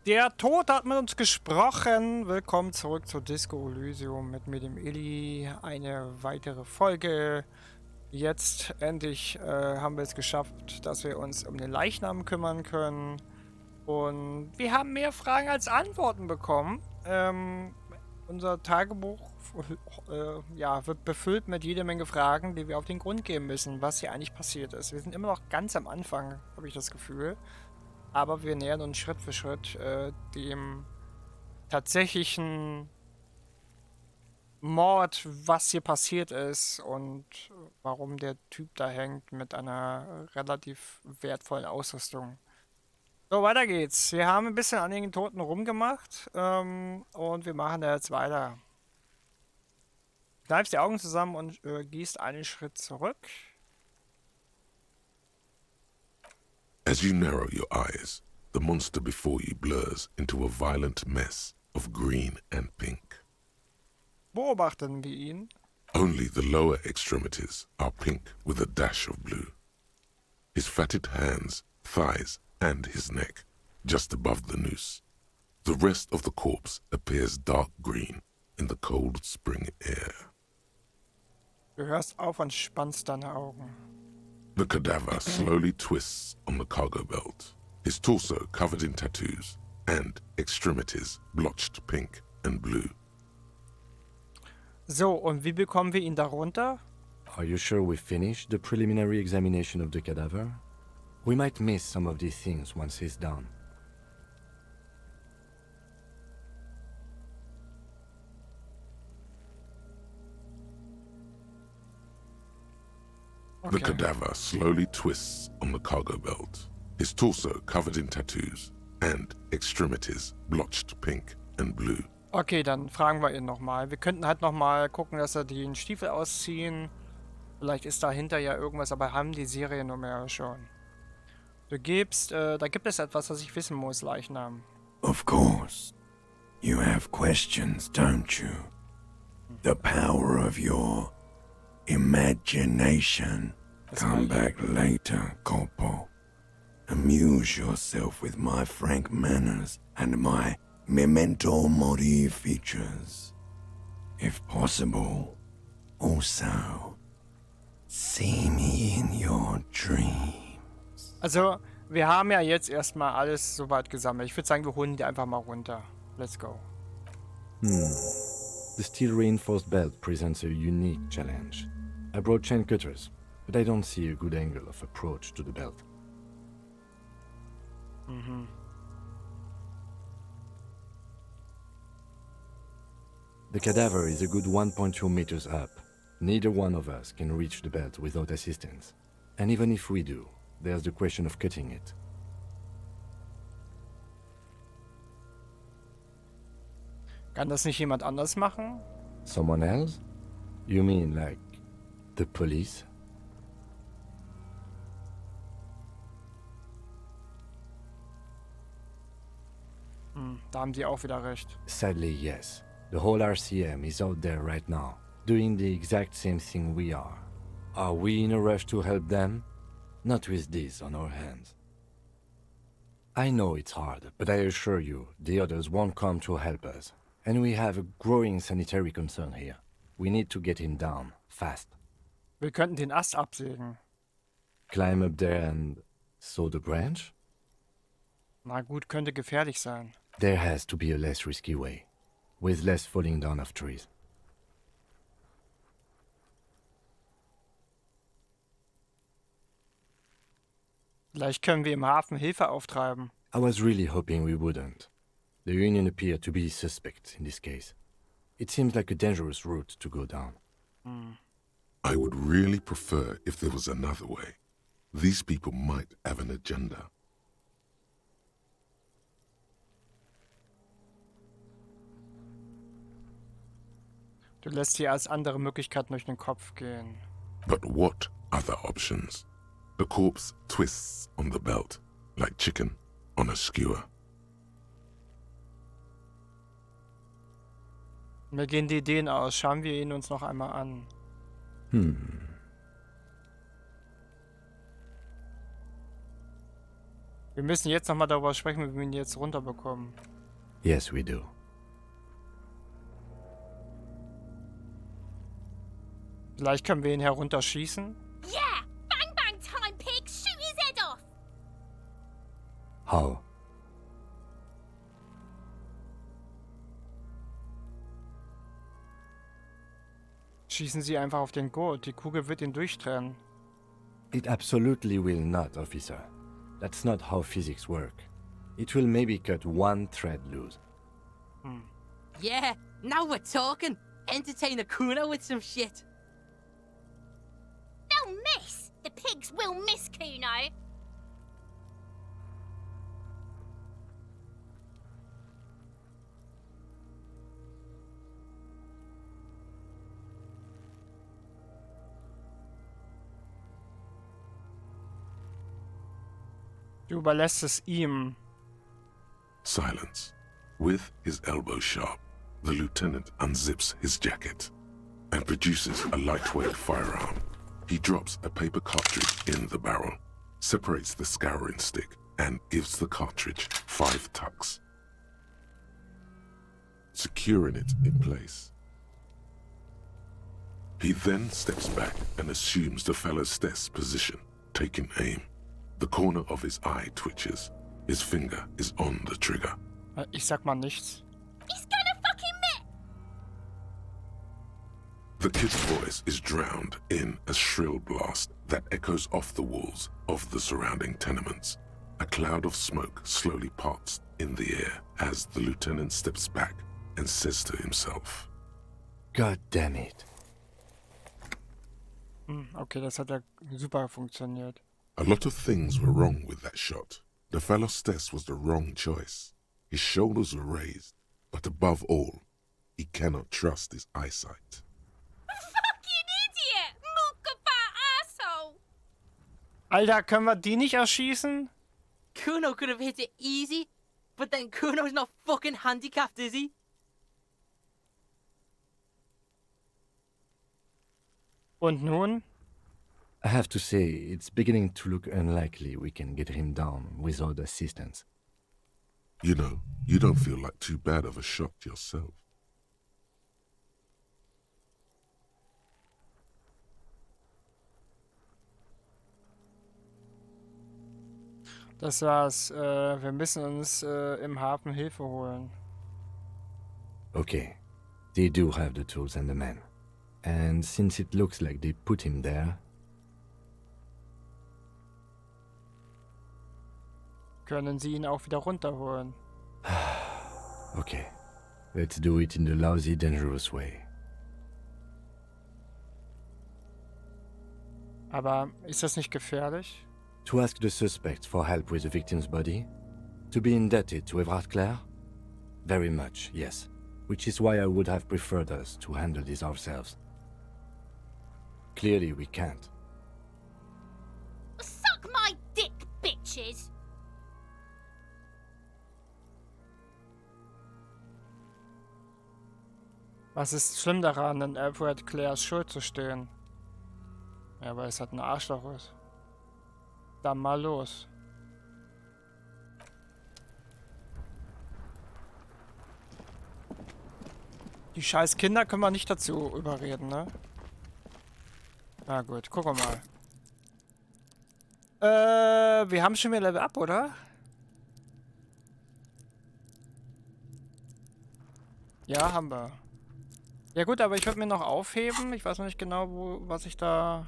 Der Tod hat mit uns gesprochen. Willkommen zurück zur Disco Elysium mit mir, dem Illy. Eine weitere Folge. Jetzt endlich haben wir es geschafft, dass wir uns um den Leichnam kümmern können. Und wir haben mehr Fragen als Antworten bekommen. Unser Tagebuch ja, wird befüllt mit jede Menge Fragen, die wir auf den Grund gehen müssen, was hier eigentlich passiert ist. Wir sind immer noch ganz am Anfang, habe ich das Gefühl. Aber wir nähern uns Schritt für Schritt dem tatsächlichen Mord, was hier passiert ist und warum der Typ da hängt mit einer relativ wertvollen Ausrüstung. So, weiter geht's. Wir haben ein bisschen an den Toten rumgemacht und wir machen da jetzt weiter. Kneifst die Augen zusammen und gehst einen Schritt zurück. As you narrow your eyes, the monster before you blurs into a violent mess of green and pink. Beobachten wir ihn. Only the lower extremities are pink with a dash of blue. His fatted hands, thighs, and his neck, just above the noose. The rest of the corpse appears dark green in the cold spring air. Du hörst auf und spannst deine Augen. The cadaver slowly twists on the cargo belt, his torso covered in tattoos and extremities blotched pink and blue. So, und wie bekommen wir ihn darunter? Are you sure we finished the preliminary examination of the cadaver? We might miss some of these things once he's done. Okay. The cadaver slowly twists on the cargo belt, his torso covered in tattoos and extremities blotched pink and blue. Okay, dann fragen wir ihn nochmal. Wir könnten halt nochmal gucken, dass er den Stiefel ausziehen. Vielleicht ist dahinter ja irgendwas, aber haben die Seriennummer schon. Du gibst, da gibt es etwas, was ich wissen muss, Leichnam. Of course. You have questions, don't you? The power of your imagination. Come back later, Corpo. Amuse yourself with my frank manners and my memento mori features. If possible, also see me in your dreams. Also, wir haben ja jetzt erstmal alles soweit gesammelt. Ich würde sagen, wir holen die einfach mal runter. Let's go. The steel reinforced belt presents a unique challenge. I brought chain cutters, but I don't see a good angle of approach to the belt. The cadaver is a good 1.2 meters up. Neither one of us can reach the belt without assistance. And even if we do, there's the question of cutting it. Kann das nicht jemand anders machen? Someone else? You mean like the police? Da haben die auch wieder recht. Sadly, yes. The whole RCM is out there right now, doing the exact same thing we are. Are we in a rush to help them? Not with this on our hands. I know it's hard, but I assure you, the others won't come to help us. And we have a growing sanitary concern here. We need to get him down, fast. Wir könnten den Ast absägen. Climb up there and saw the branch? Na gut, könnte gefährlich sein. There has to be a less risky way, with less falling down of trees. Vielleicht können wir im Hafen Hilfe auftreiben. I was really hoping we wouldn't. The Union appeared to be suspect in this case. It seems like a dangerous route to go down. I would really prefer if there was another way. These people might have an agenda. Du lässt dir als andere Möglichkeit durch den Kopf gehen. But what other options? The corpse twists on the belt, like chicken on a skewer. Mir gehen die Ideen aus. Schauen wir ihn uns noch einmal an. Wir müssen jetzt nochmal darüber sprechen, wie wir ihn jetzt runterbekommen. Yes, we do. Vielleicht können wir ihn herunterschießen. Yeah! Bang bang time, pigs! Shoot his head off! How? Schießen Sie einfach auf den Gurt. Die Kugel wird ihn durchtrennen. It absolutely will not, officer. That's not how physics work. It will maybe cut one thread loose. Yeah, now we're talking. Entertain a Kuno with some shit. They'll miss! The pigs will miss Kuno! Du überlässt es ihm. Silence. With his elbow sharp, the lieutenant unzips his jacket and produces a lightweight firearm. He drops a paper cartridge in the barrel, separates the scouring stick, and gives the cartridge 5 tucks, securing it in place. He then steps back and assumes the fellow's desk position, taking aim. The corner of his eye twitches. His finger is on the trigger. Ich sag mal nichts. He's gonna fucking miss! The kid's voice is drowned in a shrill blast that echoes off the walls of the surrounding tenements. A cloud of smoke slowly parts in the air as the lieutenant steps back and says to himself, God damn it. Okay, das hat ja super funktioniert. a lot of things were wrong with that shot. The fellow's test was the wrong choice. His shoulders were raised, but above all, he cannot trust his eyesight. Fucking idiot! Muckabat asshole! Alter, können wir die nicht erschießen? Kuno could have hit it easy, but then Kuno's not fucking handicapped, is he? Und nun? I have to say, it's beginning to look unlikely we can get him down without assistance. You know, you don't feel like too bad of a shot yourself. Das war's. Wir müssen uns im Hafen Hilfe holen. Okay, they do have the tools and the men. And since it looks like they put him there, Können Sie ihn auch wieder runterholen? okay, let's do it in the lousy, dangerous way. Aber ist das nicht gefährlich? To ask the suspect for help with the victim's body? To be indebted to Everard Clare? Very much, yes. Which is why I would have preferred us to handle this ourselves. Clearly we can't. Suck my dick, bitches! Was ist schlimm daran, in Everett Clares Schuld zu stehen? Ja, weil es halt ein Arschloch ist. Dann mal los. Die scheiß Kinder können wir nicht dazu überreden, ne? Na gut, gucken wir mal. Wir haben schon wieder Level Up, oder? Ja, haben wir. Ja gut, aber ich würde mir noch aufheben. Ich weiß noch nicht genau, was ich da...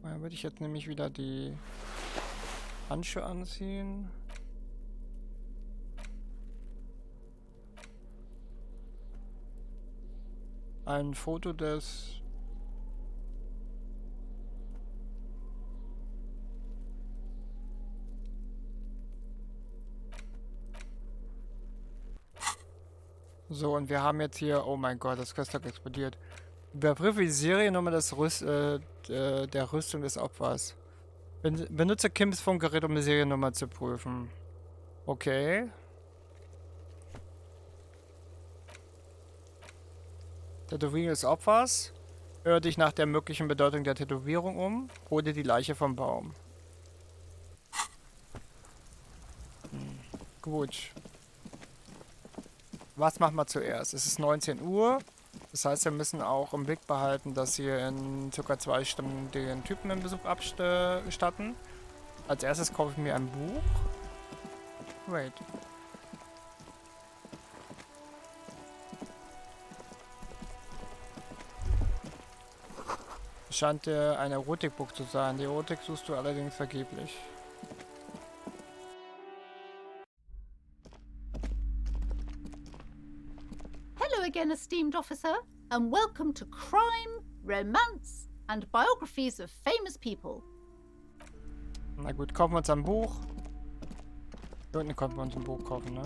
Da würde ich jetzt nämlich wieder die Handschuhe anziehen. Ein Foto des... So, und wir haben jetzt hier... Oh mein Gott, das Köstler explodiert. Überprüfe die Seriennummer der Rüstung des Opfers. Benutze Kims Funkgerät, um die Seriennummer zu prüfen. Okay. Tätowierung des Opfers. Hör dich nach der möglichen Bedeutung der Tätowierung um. Hol dir die Leiche vom Baum. Gut. Was machen wir zuerst? Es ist 19 Uhr. Das heißt, wir müssen auch im Blick behalten, dass wir in ca. 2 Stunden den Typen im Besuch abstatten. Als erstes kaufe ich mir ein Buch. Wait. Scheint ein Erotikbuch zu sein. Die Erotik suchst du allerdings vergeblich. Hello again, esteemed officer, and welcome to Crime, Romance, and Biographies of Famous People. Na gut, kaufen wir uns ein Buch. Hier unten konnten wir uns ein Buch kaufen, ne?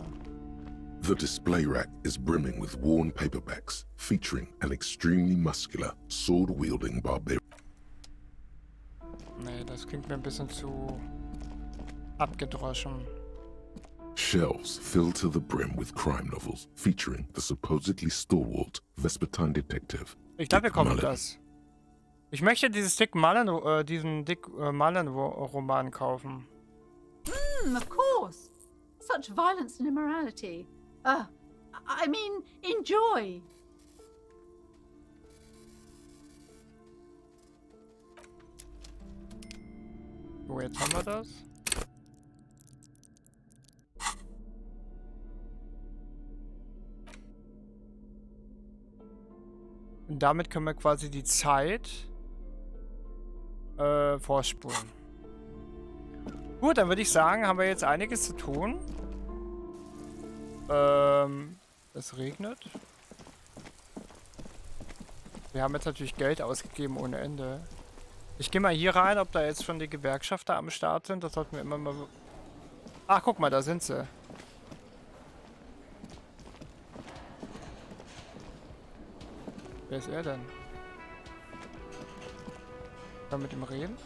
The display rack is brimming with worn paperbacks featuring an extremely muscular, sword-wielding barbarian. Nee, das klingt mir ein bisschen zu abgedroschen. Shelves filled to the brim with crime novels featuring the supposedly stalwart Vespertine detective. Ich glaube, wir kommen Mullen. das. Ich möchte diesen Dick Mullen-Roman kaufen. Of course. Such violence and immorality. I mean, enjoy. So, jetzt haben wir das. Und damit können wir quasi die Zeit vorspulen. Gut, dann würde ich sagen, haben wir jetzt einiges zu tun. Es regnet. Wir haben jetzt natürlich Geld ausgegeben ohne Ende. Ich gehe mal hier rein, ob da jetzt schon die Gewerkschafter am Start sind. Das sollten wir immer mal... Ach, guck mal, da sind sie. Wer ist er denn? Kann man mit ihm reden?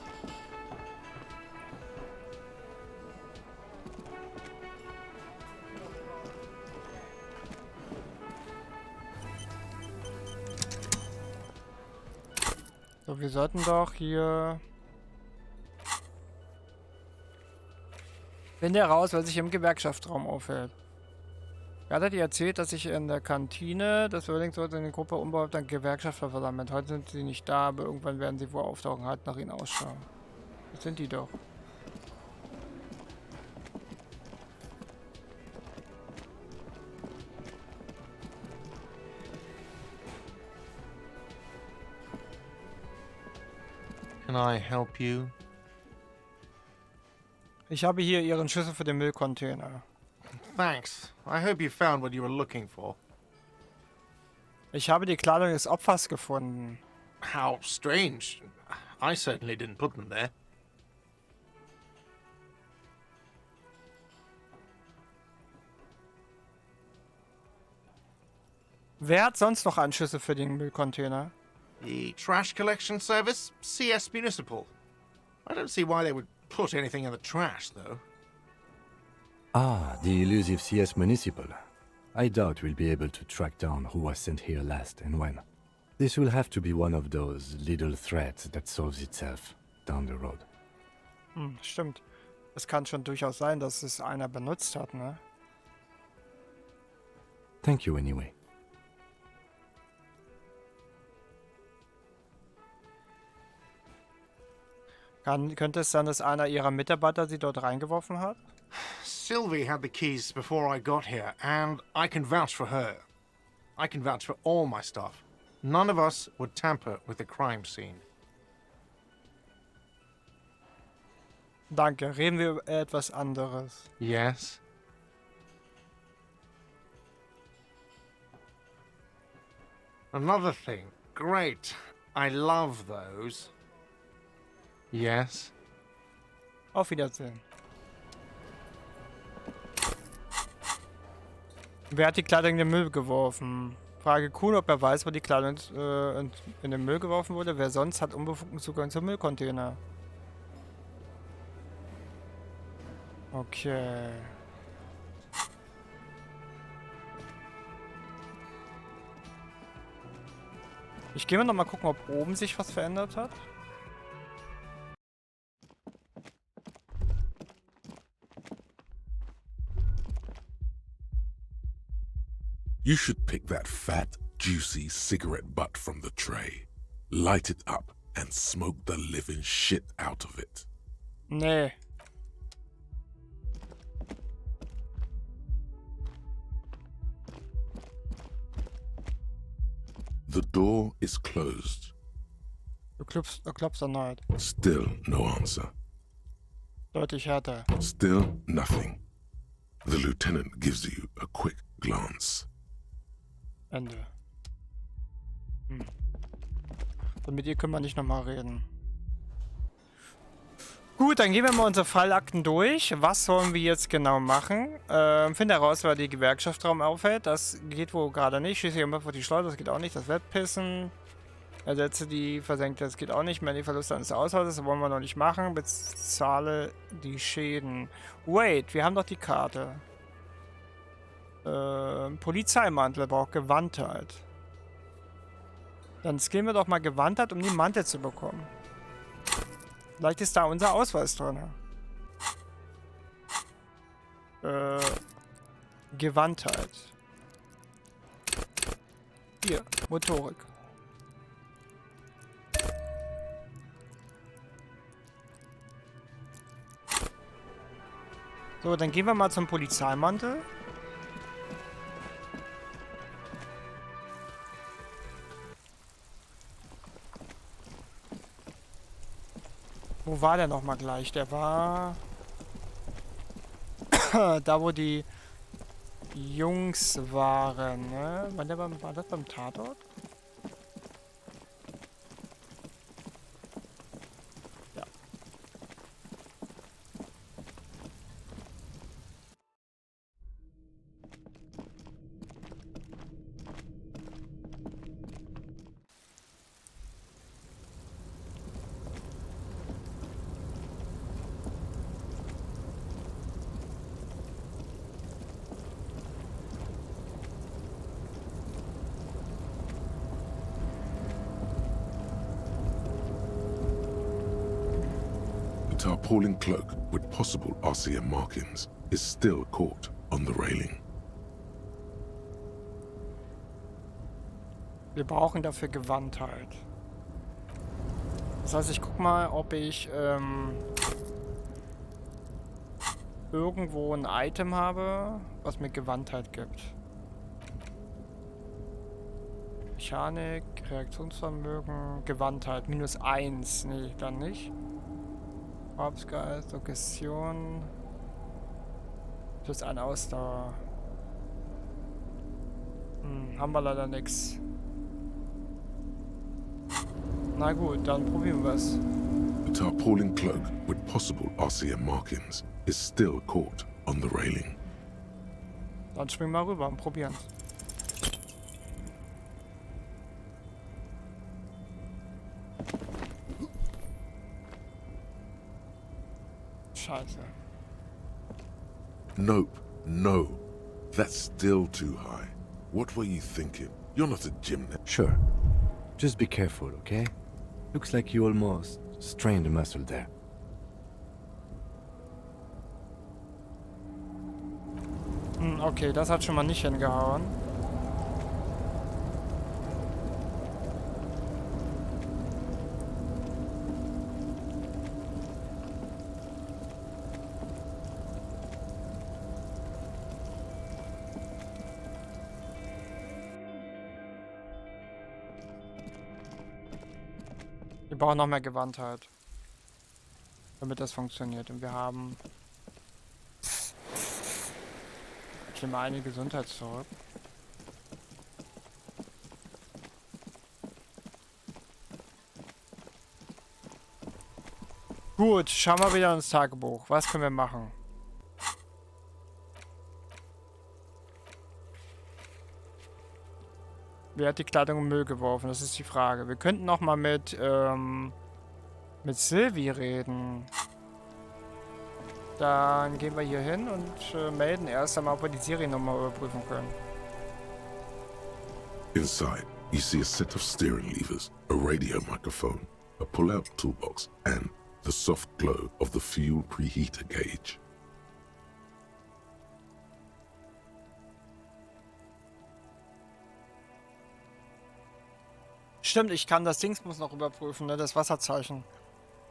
So, wir sollten doch hier... Finde heraus, wer sich im Gewerkschaftsraum aufhält. Er hat dir erzählt, dass sich in der Kantine des Whirlingtons in der Gruppe umbaut ein Gewerkschafter versammelt. Heute sind sie nicht da, aber irgendwann werden sie wohl auftauchen. Halt nach ihnen ausschauen. Das sind die doch. Can I help you? Ich habe hier ihren Schlüssel für den Müllcontainer. Thanks. I hope you found what you were looking for. Ich habe die Kleidung des Opfers gefunden. How strange. I certainly didn't put them there. Wer hat sonst noch einen Schlüssel für den Müllcontainer? The trash collection service, CS Municipal. I don't see why they would put anything in the trash, though. Ah, the elusive CS Municipal. I doubt we'll be able to track down who was sent here last and when. This will have to be one of those little threats that solves itself down the road. Hm, stimmt. Es kann schon durchaus sein, dass es einer benutzt hat, ne? Thank you anyway. Könnte es sein, dass einer ihrer Mitarbeiter sie dort reingeworfen hat? Sylvie had the keys before I got here, and I can vouch for her. I can vouch for all my staff. None of us would tamper with the crime scene. Danke. Reden wir über etwas anderes. Yes? Another thing. Great. I love those. Yes? Auf Wiedersehen. Wer hat die Kleidung in den Müll geworfen? Frage Kuhn, ob er weiß, wo die Kleidung in den Müll geworfen wurde. Wer sonst hat unbefugten Zugang zum Müllcontainer? Okay. Ich gehe mal noch mal gucken, ob oben sich was verändert hat. You should pick that fat, juicy cigarette butt from the tray, light it up, and smoke the living shit out of it. Nee. The door is closed. Du klopfst erneut. Still no answer. Deutlich härter. Still nothing. The lieutenant gives you a quick glance. Ende. Und mit ihr können wir nicht nochmal reden. Gut, dann gehen wir mal unsere Fallakten durch. Was sollen wir jetzt genau machen? Finde heraus, wer die Gewerkschaftsraum aufhält. Das geht wohl gerade nicht. Schieße hier vor die Schleuder, das geht auch nicht. Das Wettpissen. Ersetze die Versenkte, das geht auch nicht mehr. Die Verluste eines Haushaltes, das wollen wir noch nicht machen. Bezahle die Schäden. Wait, wir haben doch die Karte. Polizeimantel braucht Gewandtheit. Dann skillen wir doch mal Gewandtheit, um die Mantel zu bekommen. Vielleicht ist da unser Ausweis drin. Gewandtheit. Hier, Motorik. So, dann gehen wir mal zum Polizeimantel. Wo war der nochmal gleich? Der war... da, wo die Jungs waren, ne? War das beim Tatort? Ja. A tarpaulin cloak with possible RCM markings is still caught on the railing. Wir brauchen dafür Gewandtheit. Das heißt, ich guck mal, ob ich irgendwo ein Item habe, was mir Gewandtheit gibt. Mechanik, Reaktionsvermögen, Gewandtheit, -1. Nee, dann nicht. Korpsgeist, Suggestion. Plus ein Ausdauer. Haben wir leider nix. Na gut, dann probieren wir es. A tarpaulin cloak with possible RCM markings is still caught on the railing. Dann springen wir rüber und probieren. Scheiße. Nope, no. That's still too high. What were you thinking? You're not a gymnast. Sure. Just be careful, okay? Looks like you almost strained a muscle there. Okay, das hat schon mal nicht hingehauen. Wir brauchen noch mehr Gewandtheit, damit das funktioniert. Und wir haben... Ich nehme eine Gesundheit zurück. Gut, schauen wir wieder ins Tagebuch. Was können wir machen? Wer hat die Kleidung im Müll geworfen? Das ist die Frage. Wir könnten noch mal mit Sylvie reden. Dann gehen wir hier hin und melden erst einmal, ob wir die Seriennummer überprüfen können. Inside, you see a set of steering levers, a radio microphone, a pull-out toolbox, and the soft glow of the fuel preheater gauge. Stimmt, ich kann das Dingsbums noch überprüfen, ne? Das Wasserzeichen.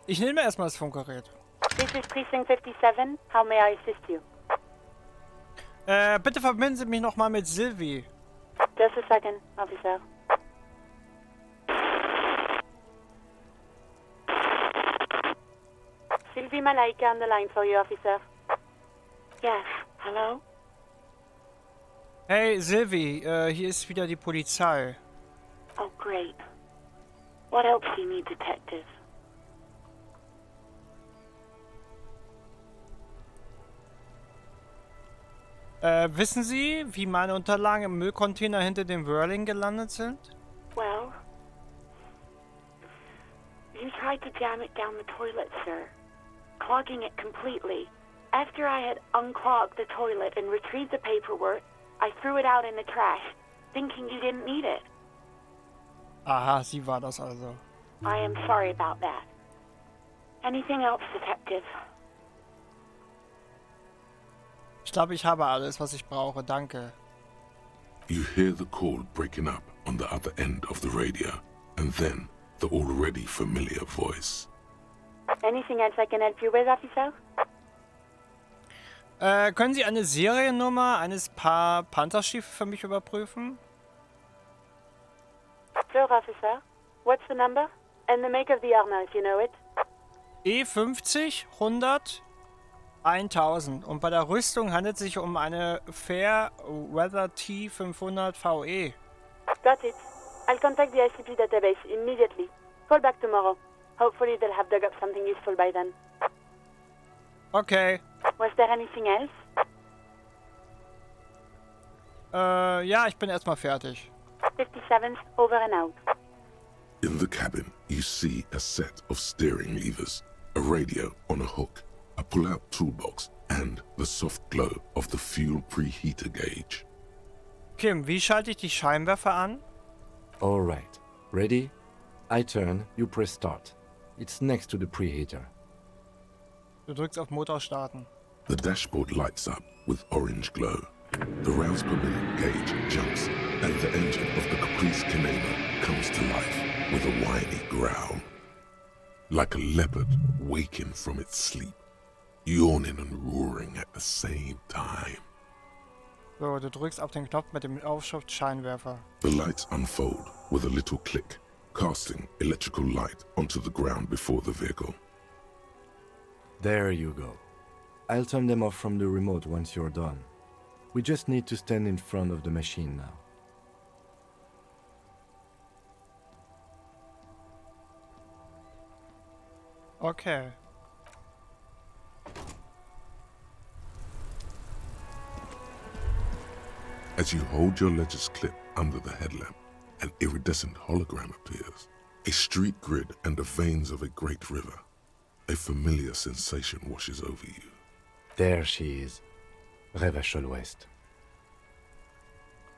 Ich nehme erstmal das Funkgerät. This is Precinct 57. How may I assist you? Bitte verbinden Sie mich nochmal mit Sylvie. Just a second, officer. Sylvie Malaika on the line for you, officer. Yes, hello? Hey, Sylvie, hier ist wieder die Polizei. Oh, great. What else do you need, detective? Wissen Sie, wie meine Unterlagen im Müllcontainer hinter dem Whirling gelandet sind? Well, you tried to jam it down the toilet, sir, clogging it completely. After I had unclogged the toilet and retrieved the paperwork, I threw it out in the trash, thinking you didn't need it. Aha, sie war das also. I am sorry about that. Anything else, detective? Ich glaube, ich habe alles, was ich brauche. Danke. You hear the call breaking up on the other end of the radio, and then the already familiar voice. Anything else I can help you with, officer? Können Sie eine Seriennummer eines Paar Pantherstiefel für mich überprüfen? Sure, officer. What's the number? And the make of the armor, if you know it. E50 100 1000. Und bei der Rüstung handelt es sich um eine Fairweather T500 VE. Got it. I'll contact the ICP database immediately. Call back tomorrow. Hopefully they'll have dug up something useful by then. Okay. Was there anything else? Ja, ich bin erstmal fertig. 57's over and out. In the cabin, you see a set of steering levers, a radio on a hook, a pull-out toolbox, and the soft glow of the fuel preheater gauge. Kim, wie schalte ich die Scheinwerfer an? Alright. Ready? I turn, you press start. It's next to the preheater. Du drückst auf Motor starten. The dashboard lights up with orange glow. The rounds per minute gauge jumps, and the engine of the Caprice Gekommener comes to life with a whiny growl. Like a leopard waking from its sleep, yawning and roaring at the same time. So, du drückst auf den Knopf mit dem Aufschrift Scheinwerfer. The lights unfold with a little click, casting electrical light onto the ground before the vehicle. There you go. I'll turn them off from the remote once you're done. We just need to stand in front of the machine now. Okay. As you hold your ledger's clip under the headlamp, an iridescent hologram appears. A street grid and the veins of a great river. A familiar sensation washes over you. There she is. Revachol West.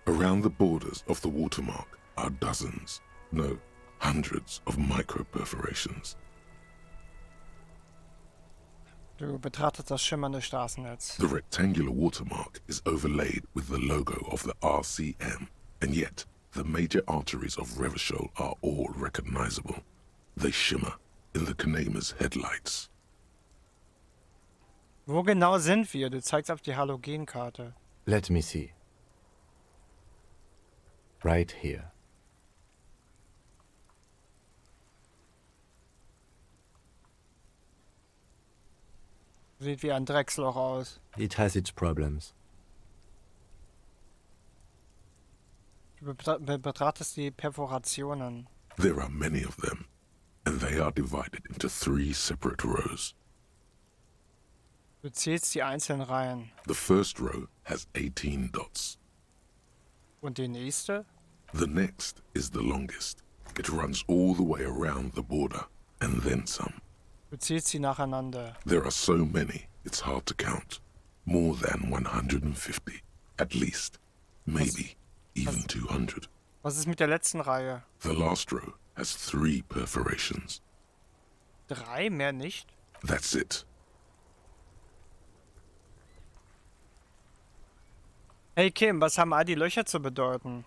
Around the borders of the watermark are dozens, no, hundreds of micro-perforations. Du betrachtest das schimmernde Straßennetz. The rectangular watermark is overlaid with the logo of the RCM, and yet the major arteries of Revachol are all recognizable. They shimmer in the Gekommener's headlights. Wo genau sind wir? Du zeigst auf die Halogenkarte. Let me see. Right here. Sieht wie ein Drecksloch aus. It has its problems. Du betrachtest die Perforationen. There are many of them, and they are divided into 3 separate rows. Du zählst die einzelnen Reihen. The first row has 18 dots. Und die nächste? The next is the longest. It runs all the way around the border, and then some. Du zählst sie nacheinander. There are so many, it's hard to count. More than 150. At least. Maybe even 200. Was ist mit der letzten Reihe? The last row has 3 perforations. 3, mehr nicht? That's it. Hey Kim, was haben all die Löcher zu bedeuten?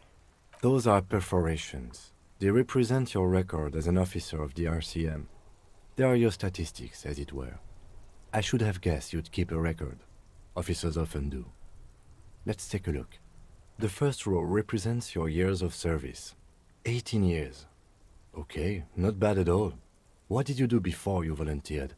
Those are perforations. They represent your record as an officer of the RCM. They are your statistics, as it were. I should have guessed you'd keep a record. Officers often do. Let's take a look. The first row represents your years of service. 18 years. Okay, not bad at all. What did you do before you volunteered?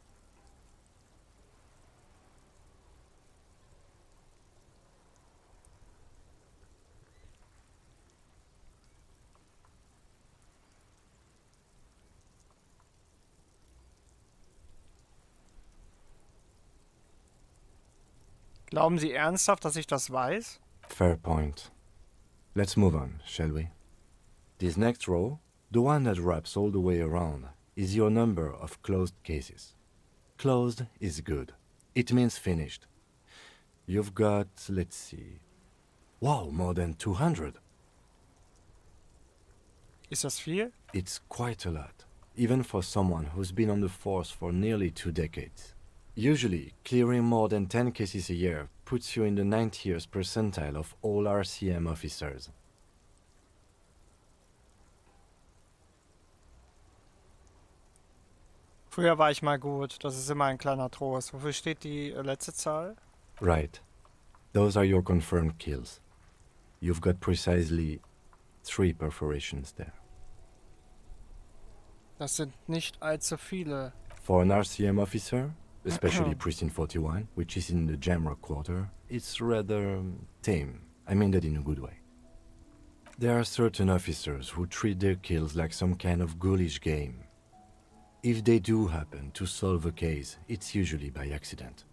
Glauben Sie ernsthaft, dass ich das weiß? Fair point. Let's move on, shall we? This next row, the one that wraps all the way around, is your number of closed cases. Closed is good. It means finished. You've got, let's see... Wow, more than 200. Ist das viel? It's quite a lot, even for someone who's been on the force for nearly 2 decades. Usually, clearing more than 10 cases a year puts you in the 90th percentile of all RCM officers. Früher war ich mal gut. Das ist immer ein kleiner Trost. Wofür steht die letzte Zahl? Right. Those are your confirmed kills. You've got precisely 3 perforations there. Das sind nicht allzu viele. For an RCM officer, especially Precinct 41, which is in the Jamrock quarter, it's rather tame. I mean that in a good way. There are certain officers who treat their kills like some kind of ghoulish game. If they do happen to solve a case, it's usually by accident.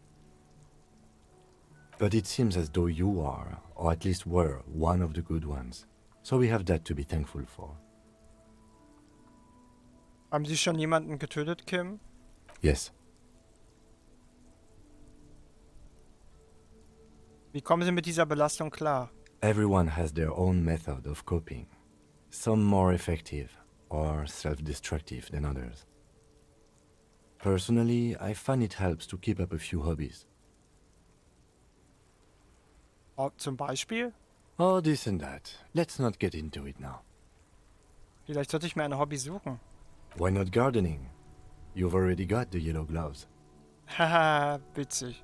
But it seems as though you are, or at least were, one of the good ones. So we have that to be thankful for. Haben Sie schon jemanden getötet, Kim? Yes. Wie kommen Sie mit dieser Belastung klar? Everyone has their own method of coping. Some more effective or self-destructive than others. Personally, I find it helps to keep up a few hobbies. Oh, zum Beispiel? Oh, this and that. Let's not get into it now. Vielleicht sollte ich mir ein Hobby suchen. Why not gardening? You've already got the yellow gloves. Haha, witzig.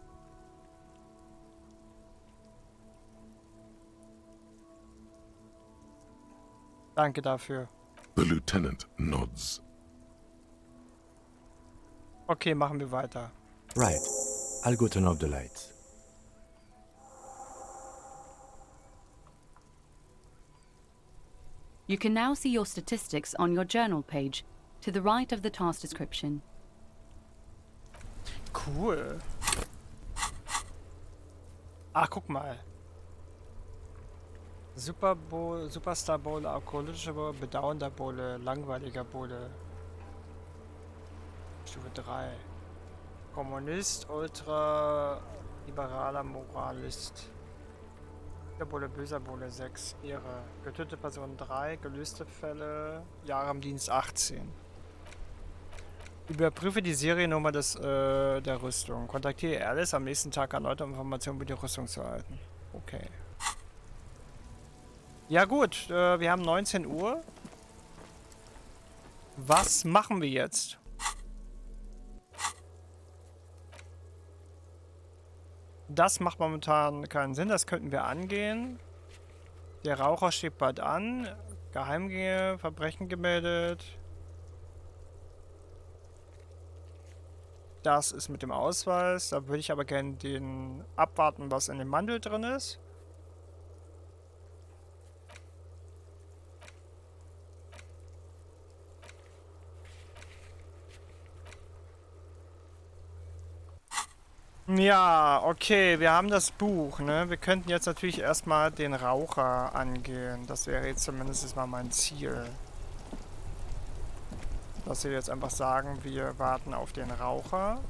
Danke dafür. The lieutenant nods. Okay, machen wir weiter. Right. I'll go turn off the lights. You can now see your statistics on your journal page, to the right of the task description. Cool. Ach, guck mal. Super Bowl, Superstar Bowl, alkoholischer Bowl, bedauernder Bulle, langweiliger Bulle. Stufe 3. Kommunist, Ultra, liberaler Moralist. Der Bulle, böser Bulle 6. Ehre. Getötete Person 3, gelöste Fälle, Jahre im Dienst 18. Überprüfe die Seriennummer der Rüstung. Kontaktiere Alice am nächsten Tag erneut, um Informationen über die Rüstung zu erhalten. Okay. Ja gut, wir haben 19 Uhr. Was machen wir jetzt? Das macht momentan keinen Sinn, das könnten wir angehen. Der Raucher steht bald an. Geheimgänge, Verbrechen gemeldet. Das ist mit dem Ausweis. Da würde ich aber gerne den abwarten, was in dem Mandel drin ist. Ja, okay, wir haben das Buch, ne? Wir könnten jetzt natürlich erstmal den Raucher angehen. Das wäre jetzt zumindest mal mein Ziel. Dass wir jetzt einfach sagen, wir warten auf den Raucher.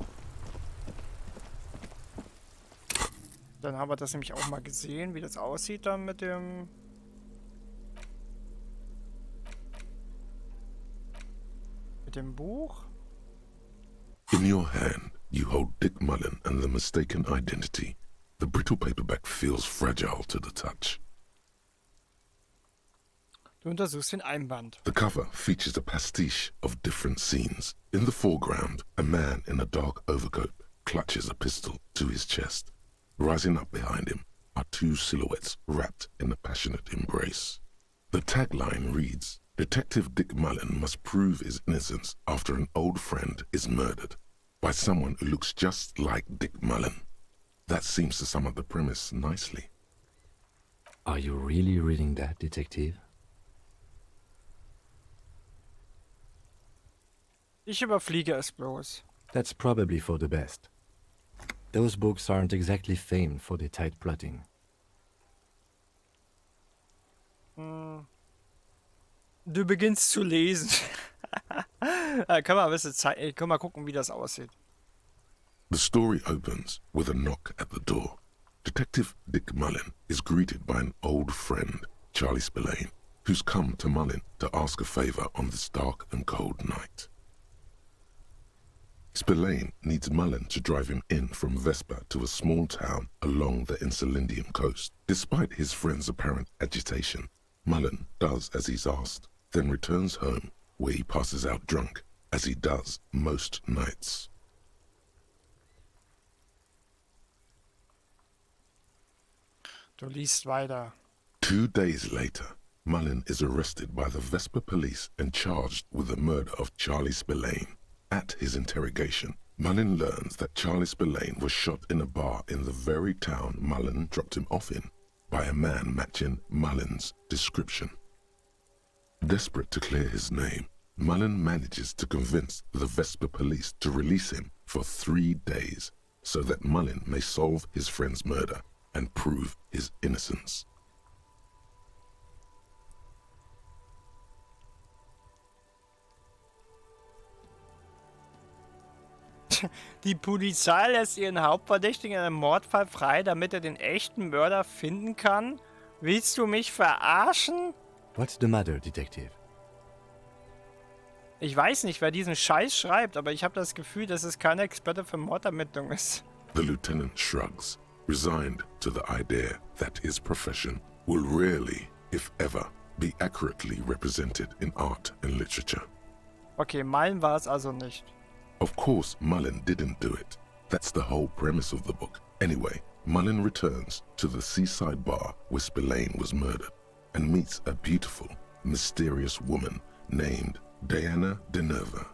Dann haben wir das nämlich auch mal gesehen, wie das aussieht dann mit dem... Buch. In your hand, you hold Dick Mullen and the mistaken identity. The brittle paperback feels fragile to the touch. Du untersuchst den Einband. The cover features a pastiche of different scenes. In the foreground, a man in a dark overcoat clutches a pistol to his chest. Rising up behind him are two silhouettes wrapped in a passionate embrace. The tagline reads, Detective Dick Mullen must prove his innocence after an old friend is murdered by someone who looks just like Dick Mullen. That seems to sum up the premise nicely. Are you really reading that, detective? Ich überfliege es bloß. That's probably for the best. Those books aren't exactly famed for their tight plotting. Du beginnst zu lesen. Können wir ein bisschen Zeit. Können wir gucken, wie das aussieht. The story opens with a knock at the door. Detective Dick Mullen is greeted by an old friend, Charlie Spillane, who's come to Mullen to ask a favor on this dark and cold night. Spillane needs Mullen to drive him in from Vespa to a small town along the Elysium coast. Despite his friend's apparent agitation, Mullen does as he's asked, then returns home, where he passes out drunk, as he does most nights. Du liest weiter. 2 days later, Mullen is arrested by the Vespa police and charged with the murder of Charlie Spillane. At his interrogation, Mullen learns that Charlie Spillane was shot in a bar in the very town Mullen dropped him off in by a man matching Mullen's description. Desperate to clear his name, Mullen manages to convince the Vespa police to release him for 3 days so that Mullen may solve his friend's murder and prove his innocence. Die Polizei lässt ihren Hauptverdächtigen in einem Mordfall frei, damit er den echten Mörder finden kann? Willst du mich verarschen? What's the matter, detective? Ich weiß nicht, wer diesen Scheiß schreibt, aber ich habe das Gefühl, dass es kein Experte für Mordermittlung ist. The lieutenant shrugs, resigned to the idea that his profession will rarely, if ever, be accurately represented in art and literature. Okay, Mullen war es also nicht. Of course, Mullen didn't do it. That's the whole premise of the book. Anyway, Mullen returns to the seaside bar where Spillane was murdered and meets a beautiful, mysterious woman named Diana Deneva.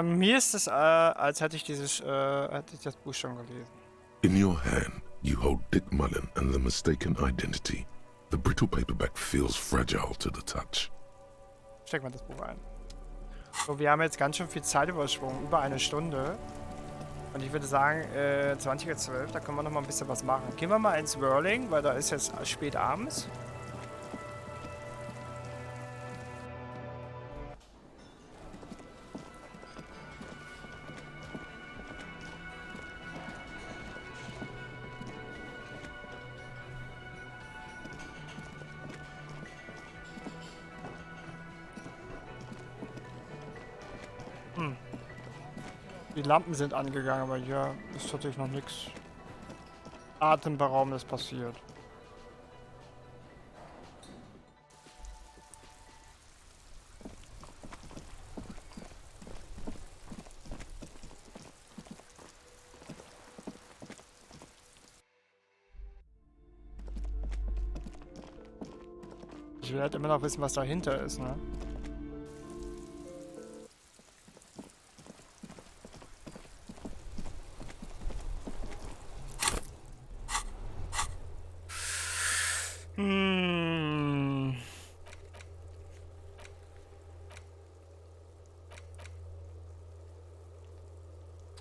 Mir ist es, als hätte ich das Buch schon gelesen. In your hand, you hold Dick Mullen and the mistaken identity. The brittle paperback feels fragile to the touch. Steck mal das Buch ein. So, wir haben jetzt ganz schön viel Zeit übersprungen, über 1 Stunde. Und ich würde sagen, 20:12 Uhr, da können wir noch mal ein bisschen was machen. Gehen wir mal ins Whirling, weil da ist jetzt spät abends. Die Lampen sind angegangen, aber hier ist tatsächlich noch nichts Atemberaubendes passiert. Ich will halt immer noch wissen, was dahinter ist, ne?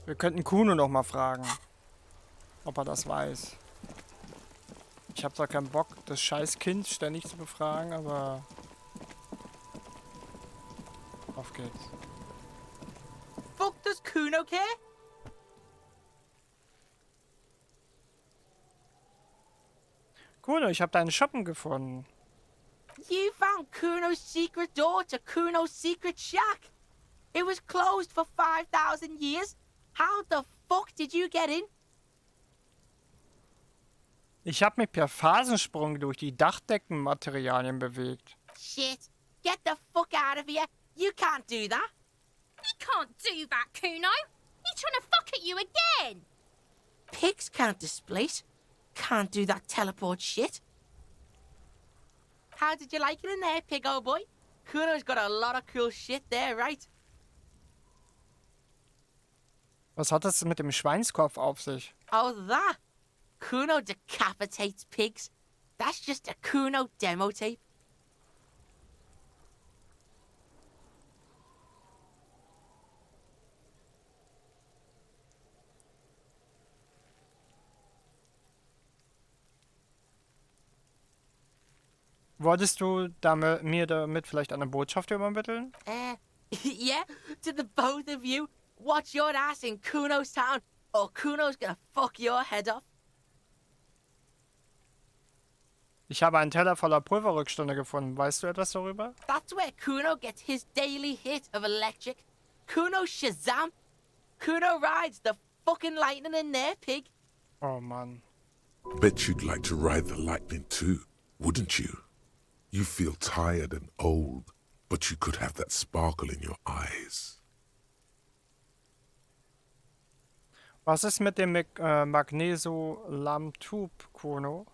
Wir könnten Kuno noch mal fragen, ob er das weiß. Ich habe zwar keinen Bock, das scheiß Kind ständig zu befragen, aber auf geht's. Fuck, does Kuno care? Kuno, ich habe deinen Shoppen gefunden. You found Kuno's secret door to Kuno's secret shack. It was closed for 5,000 years. How the fuck did you get in? Ich habe mich per Phasensprung durch die Dachdeckenmaterialien bewegt. Shit. Get the fuck out of here. You can't do that. He can't do that, Kuno. He's trying to fuck at you again. Pigs can't displace. Can't do that teleport shit. How did you like it in there, pig old boy? Kuno's got a lot of cool shit there, right? Was hat das mit dem Schweinskopf auf sich? Oh, that? Kuno decapitates pigs. That's just a Kuno demo tape. Wolltest du mir damit vielleicht eine Botschaft übermitteln? Yeah, to the both of you. Watch your ass in Kuno's town, or Kuno's gonna fuck your head off. Ich habe einen Teller voller Pulverrückstunde gefunden. Weißt du etwas darüber? That's where Kuno gets his daily hit of electric. Kuno Shazam. Kuno rides the fucking lightning in there, pig. Oh Mann. Bet you'd like to ride the lightning too, wouldn't you? You feel tired and old, but you could have that sparkle in your eyes. Was ist mit dem Magnesolamtub, Kuno?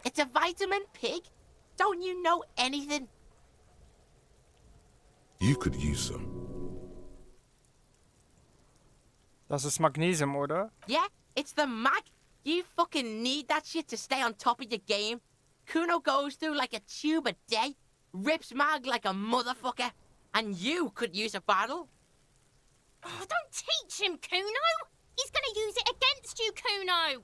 It's a vitamin, pig. Don't you know anything? You could use some. Das ist Magnesium, oder? Yeah, it's the mag. You fucking need that shit to stay on top of your game. Kuno goes through like a tube a day, rips mag like a motherfucker, and you could use a bottle. Oh, don't teach him, Kuno. He's gonna use it against you, Kuno.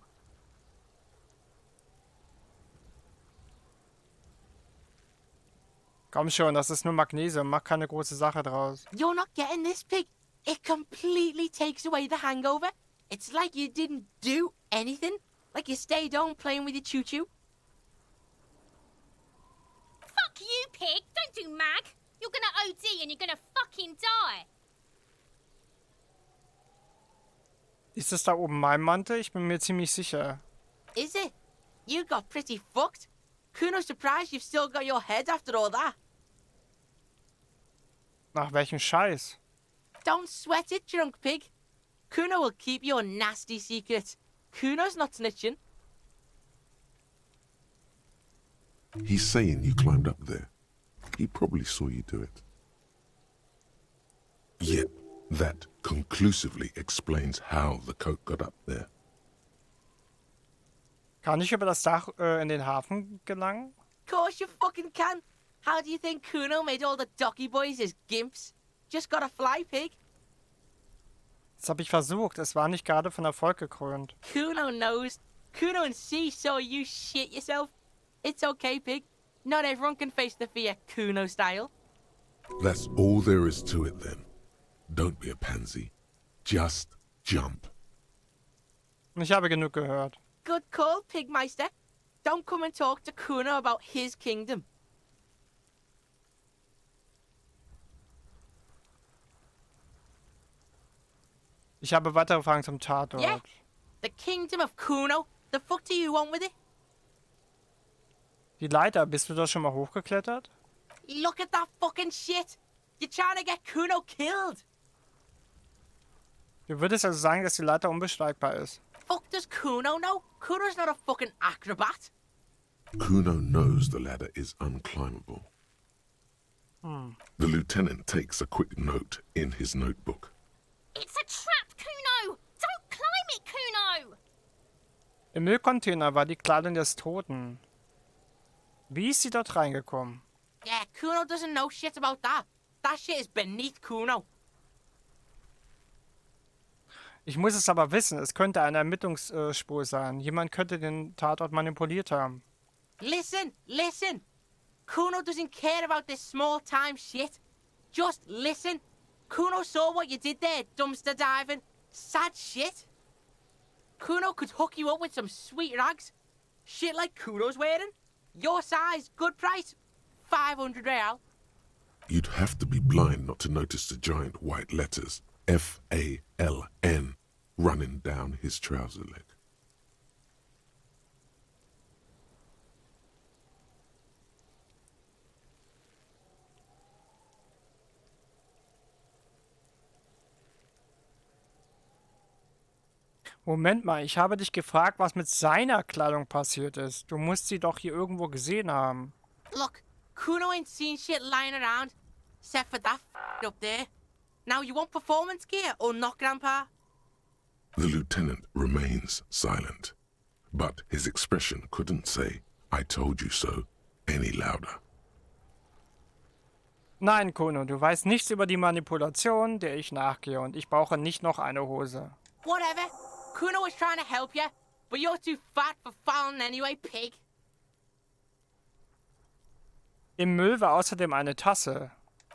Komm schon, das ist nur Magnesium. Mach keine große Sache draus. You're not getting this, pig. It completely takes away the hangover. It's like you didn't do anything. Like you stayed home playing with your choo-choo. Fuck you, pig. Don't do mag. You're gonna OD and you're gonna fucking die. Ist es da oben mein Mantel? Ich bin mir ziemlich sicher. Is it? You got pretty fucked. Kuno's surprised you've still got your head after all that. Nach welchem Scheiß? Don't sweat it, drunk pig. Kuno will keep your nasty secrets. Kuno's not snitching. He's saying you climbed up there. He probably saw you do it. Yet, that conclusively explains how the coat got up there. Kann ich über das Dach in den Hafen gelangen? Course you fucking can. How do you think Kuno made all the docky boys his gimps? Just gotta fly, pig. Das habe ich versucht. Es war nicht gerade von Erfolg gekrönt. Kuno knows. Kuno and C saw you shit yourself. It's okay, pig. Not everyone can face the fear Kuno style. That's all there is to it then. Don't be a pansy. Just jump. Ich habe genug gehört. Good call, Pigmeister. Don't come and talk to Kuno about his kingdom. Ich habe weitere Fragen zum Tatort. Yeah? The kingdom of Kuno? The fuck do you want with it? Die Leiter, bist du da schon mal hochgeklettert? Look at that fucking shit. You're trying to get Kuno killed. Du würdest also sagen, dass die Leiter unbesteigbar ist. Fuck does Kuno know? Kuno's not a fucking acrobat. Kuno knows the ladder is unclimbable. The lieutenant takes a quick note in his notebook. It's a trap, Kuno. Don't climb it, Kuno. Im Müllcontainer war die Kleidung des Toten. Wie ist sie dort reingekommen? Yeah, Kuno doesn't know shit about that. That shit is beneath Kuno. Ich muss es aber wissen. Es könnte eine Ermittlungsspur sein. Jemand könnte den Tatort manipuliert haben. Listen, listen. Kuno doesn't care about this small-time shit. Just listen. Kuno saw what you did there, dumpster diving. Sad shit. Kuno could hook you up with some sweet rags. Shit like Kuno's wearing. Your size, good price. 500 real. You'd have to be blind not to notice the giant white letters F-A-L-N running down his trouser leg. Moment mal, ich habe dich gefragt, was mit seiner Kleidung passiert ist. Du musst sie doch hier irgendwo gesehen haben. Look, Kuno ain't seen shit lying around, except for that up there. Now you want performance gear or not, Grandpa? The lieutenant remains silent, but his expression couldn't say, "I told you so," any louder. Nein, Kuno, du weißt nichts über die Manipulation, der ich nachgehe, und ich brauche nicht noch eine Hose. Whatever. Kuno was trying to help you, but you're too fat for falling anyway, pig. Im Müll war außerdem eine Tasse.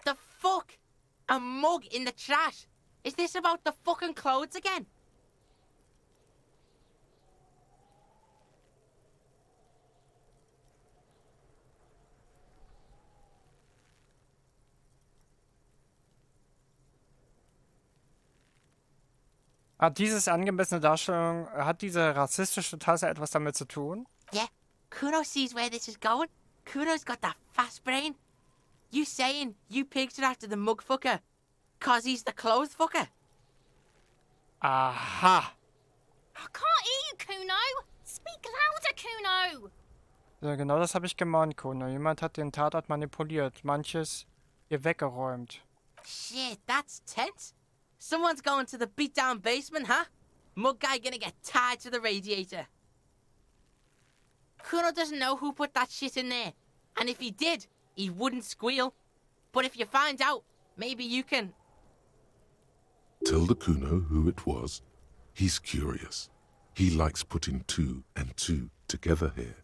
The fuck? A mug in the trash? Is this about the fucking clothes again? Hat diese rassistische Tasse etwas damit zu tun? Yeah, Kuno sees where this is going. Kuno's got that fast brain. You saying you pigs are after the mug fucker, 'cause he's the clothes fucker? Aha! I can't hear you, Kuno. Speak louder, Kuno. Ja, genau das habe ich gemeint, Kuno. Jemand hat den Tatort manipuliert, manches hier weggeräumt. Shit, that's tense. Someone's going to the beat-down basement, huh? Mug guy gonna get tied to the radiator. Kuno doesn't know who put that shit in there. And if he did, he wouldn't squeal. But if you find out, maybe you can... Tell the Kuno who it was. He's curious. He likes putting two and two together here.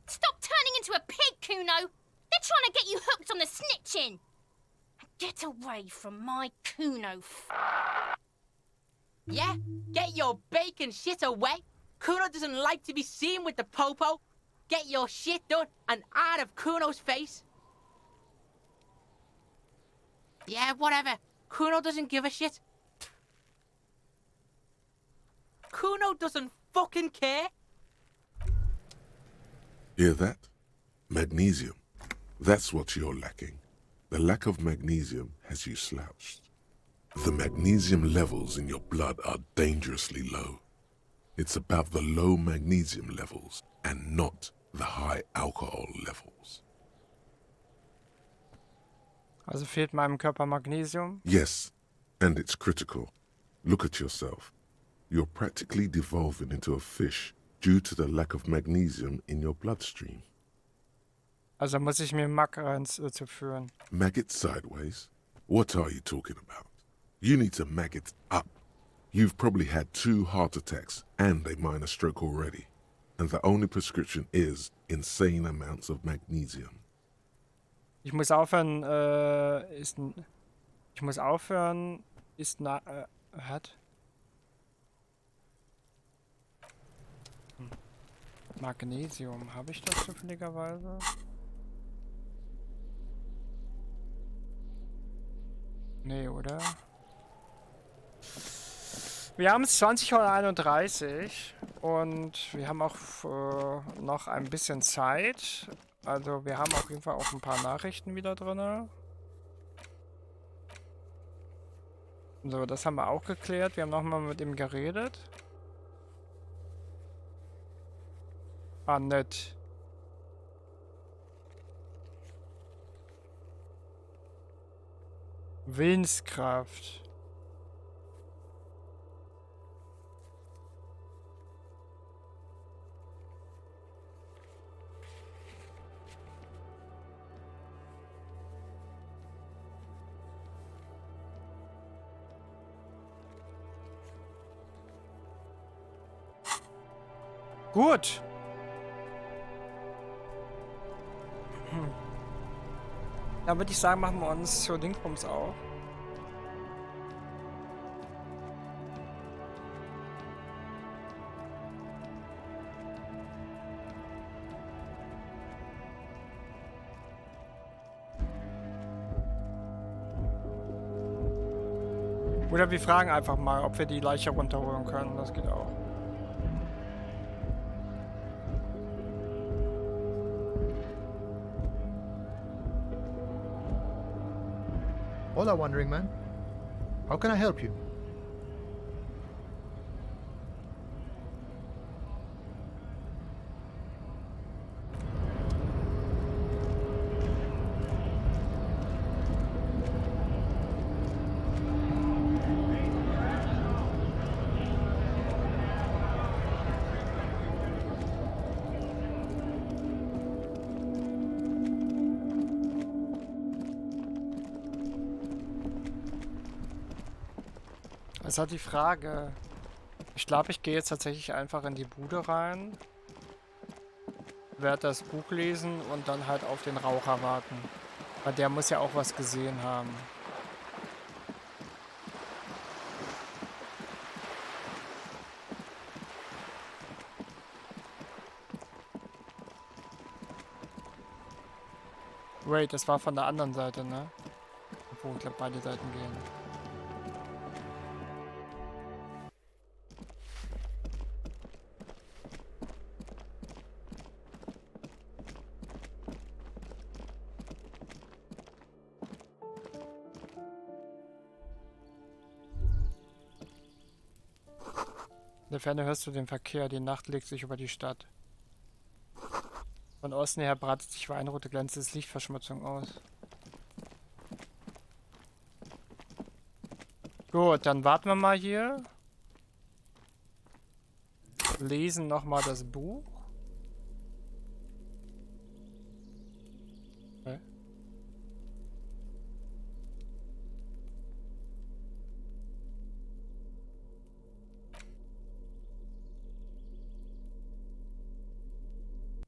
Stop turning into a pig, Kuno. They're trying to get you hooked on the snitching. Get away from my Kuno. Yeah? Get your bacon shit away. Kuno doesn't like to be seen with the popo. Get your shit done and out of Kuno's face. Yeah, whatever. Kuno doesn't give a shit. Kuno doesn't fucking care. Hear that? Magnesium. That's what you're lacking. The lack of magnesium has you slouched. The magnesium levels in your blood are dangerously low. It's about the low magnesium levels and not the high alcohol levels. Also fehlt meinem Körper Magnesium? Yes, and it's critical. Look at yourself. You're practically devolving into a fish due to the lack of magnesium in your bloodstream. Also muss ich mir Mag zuführen. Mag it sideways? What are you talking about? You need to mag it up. You've probably had 2 heart attacks and a minor stroke already. And the only prescription is insane amounts of magnesium. Ich muss aufhören, hat? Magnesium, habe ich das zufälligerweise? Nee, oder? Wir haben es 20:31 und wir haben auch noch ein bisschen Zeit. Also wir haben auf jeden Fall auch ein paar Nachrichten wieder drin. So, das haben wir auch geklärt. Wir haben nochmal mit ihm geredet. Ah, nett. Willenskraft. Gut. Dann würde ich sagen, machen wir uns zur Dingsbums auf. Oder wir fragen einfach mal, ob wir die Leiche runterholen können. Das geht auch. Hola, Wandering Man. How can I help you? Das ist halt die Frage. Ich glaube, ich gehe jetzt tatsächlich einfach in die Bude rein, werde das Buch lesen und dann halt auf den Raucher warten. Weil der muss ja auch was gesehen haben. Wait, das war von der anderen Seite, ne? Obwohl, ich glaube, beide Seiten gehen. In der Ferne hörst du den Verkehr, die Nacht legt sich über die Stadt. Von Osten her breitet sich weinrote glänzendes Lichtverschmutzung aus. Gut, dann warten wir mal hier. Lesen nochmal das Buch. Okay.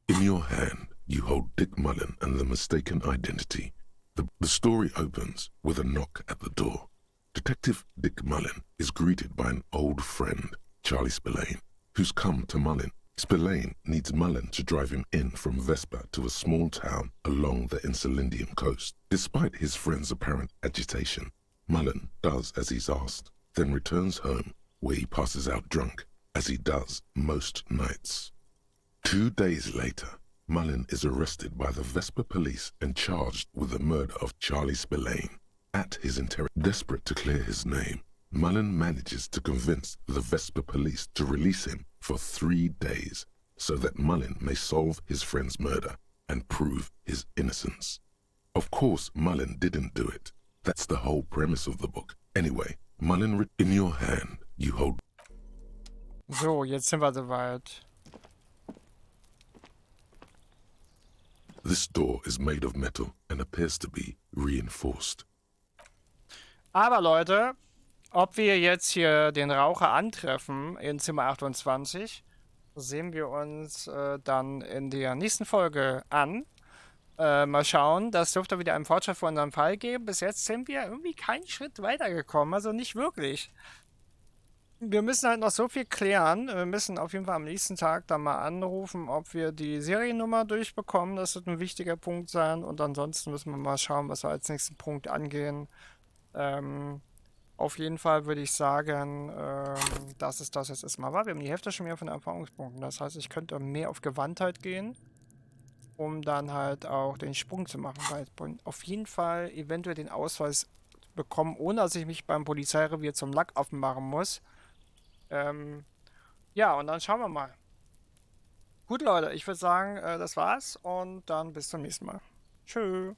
In your hand, you hold Dick Mullen and the mistaken identity. The story opens with a knock at the door. Detective Dick Mullen is greeted by an old friend, Charlie Spillane, who's come to Mullen. Spillane needs Mullen to drive him in from Vespa to a small town along the Elysium coast. Despite his friend's apparent agitation, Mullen does as he's asked, then returns home, where he passes out drunk, as he does most nights. 2 days later, Mullen is arrested by the Vespa police and charged with the murder of Charlie Spillane. At his desperate to clear his name, Mullen manages to convince the Vespa police to release him for 3 days so that Mullen may solve his friend's murder and prove his innocence. Of course, Mullen didn't do it. That's the whole premise of the book. Anyway, Mullen, in your hand, you hold... So, jetzt sind wir soweit. This door is made of metal and appears to be reinforced. Aber Leute, ob wir jetzt hier den Raucher antreffen in Zimmer 28, sehen wir uns dann in der nächsten Folge an. Mal schauen, das dürfte wieder einen Fortschritt für unseren Fall geben. Bis jetzt sind wir irgendwie keinen Schritt weitergekommen, also nicht wirklich. Wir müssen halt noch so viel klären. Wir müssen auf jeden Fall am nächsten Tag dann mal anrufen, ob wir die Seriennummer durchbekommen. Das wird ein wichtiger Punkt sein. Und ansonsten müssen wir mal schauen, was wir als nächsten Punkt angehen. Auf jeden Fall würde ich sagen, dass es das jetzt erstmal war. Wir haben die Hälfte schon mehr von den Erfahrungspunkten. Das heißt, ich könnte mehr auf Gewandtheit gehen, um dann halt auch den Sprung zu machen. Weil ich auf jeden Fall eventuell den Ausweis bekommen, ohne dass ich mich beim Polizeirevier zum Lackaffen machen muss. Ja, und dann schauen wir mal. Gut, Leute, ich würde sagen, das war's und dann bis zum nächsten Mal. Tschüss.